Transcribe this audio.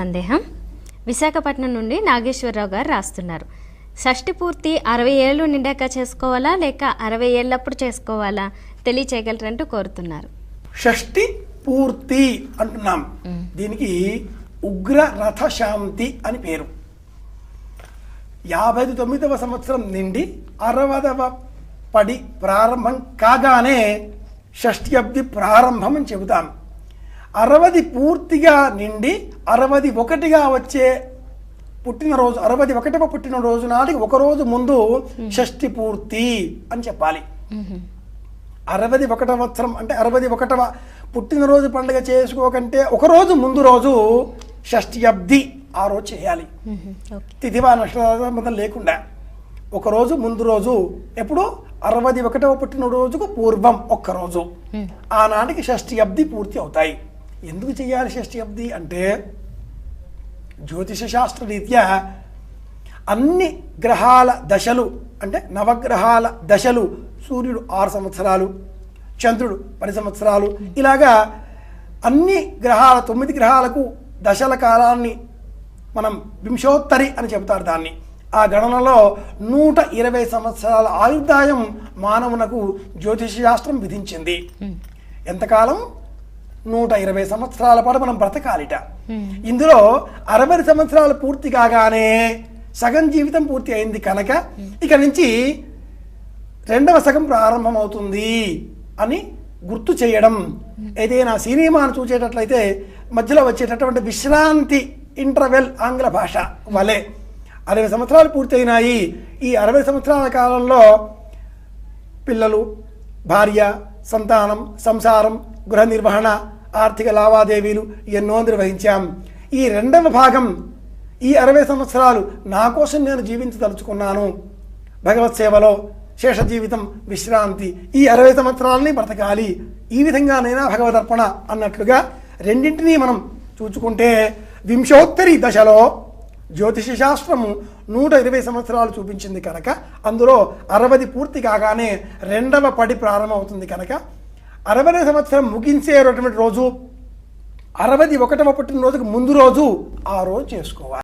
సందేహం విశాఖపట్నం నుండి నాగేశ్వరరావు గారు రాస్తున్నారు. షష్ఠి పూర్తి 60 ఏళ్ళు నిండాక చేసుకోవాలా లేక 60 ఏళ్ళప్పుడు చేసుకోవాలా తెలియచేయగలరంటూ కోరుతున్నారు. షష్ఠి పూర్తి అంటున్నాం. దీనికి ఉగ్ర రథ శాంతి అని పేరు. 59వ సంవత్సరం నుండి 60వ పడి ప్రారంభం కాగానే షష్ఠి అబ్ది ప్రారంభం అని చెబుతాం. 60 పూర్తిగా నిండి 61గా వచ్చే పుట్టినరోజు 61వ పుట్టినరోజు నాటికి ఒకరోజు ముందు షష్ఠి పూర్తి అని చెప్పాలి. 61వ సంవత్సరం అంటే 61వ పుట్టినరోజు పండుగ చేసుకోకంటే ఒకరోజు ముందు రోజు షష్ఠి అబ్ది ఆ రోజు చేయాలి. తిథివా నక్షత్రం లేకుండా ఒకరోజు ముందు రోజు ఎప్పుడు 61వ పుట్టినరోజుకు పూర్వం ఒక్కరోజు ఆనాటికి షష్ఠి అబ్ది పూర్తి అవుతాయి. ఎందుకు చేయాలి షష్ఠి అబ్ది అంటే జ్యోతిష శాస్త్ర రీత్యా అన్ని గ్రహాల దశలు అంటే నవగ్రహాల దశలు సూర్యుడు 6 సంవత్సరాలు, చంద్రుడు 10 సంవత్సరాలు, ఇలాగా అన్ని గ్రహాల 9 గ్రహాలకు దశల కాలాన్ని మనం వింశోత్తరి అని చెబుతారు. దాన్ని ఆ గణనలో 120 సంవత్సరాల ఆయుర్దాయం మానవునకు జ్యోతిష శాస్త్రం విధించింది. ఎంతకాలం? 120 సంవత్సరాల పాటు మనం బ్రతకాలిట. ఇందులో 60 సంవత్సరాలు పూర్తి కాగానే సగం జీవితం పూర్తి అయింది కనుక ఇక నుంచి 2వ సగం ప్రారంభమవుతుంది అని గుర్తు చేయడం. ఏదైనా సినిమాను చూసేటట్లయితే మధ్యలో వచ్చేటటువంటి విశ్రాంతి ఇంటర్వెల్ ఆంగ్ల భాష వలె 60 సంవత్సరాలు పూర్తయినాయి. ఈ 60 సంవత్సరాల కాలంలో పిల్లలు, భార్య, సంతానం, సంసారం, గృహ నిర్వహణ, ఆర్థిక లావాదేవీలు ఎన్నో నిర్వహించాం. ఈ 2వ భాగం ఈ 60 సంవత్సరాలు నా కోసం నేను జీవించదలుచుకున్నాను, భగవత్ సేవలో శేష జీవితం విశ్రాంతి, ఈ 60 సంవత్సరాలని బ్రతకాలి, ఈ విధంగానైనా భగవదర్పణ అన్నట్లుగా రెండింటినీ మనం చూచుకుంటే వింశోత్తరి దశలో జ్యోతిష శాస్త్రము 120 సంవత్సరాలు చూపించింది కనుక అందులో 60 పూర్తి కాగానే 2వ పడి ప్రారంభమవుతుంది కనుక 60వ సంవత్సరం ముగించేటటువంటి రోజు 61వ పుట్టినరోజుకు ముందు రోజు ఆ రోజు చేసుకోవాలి.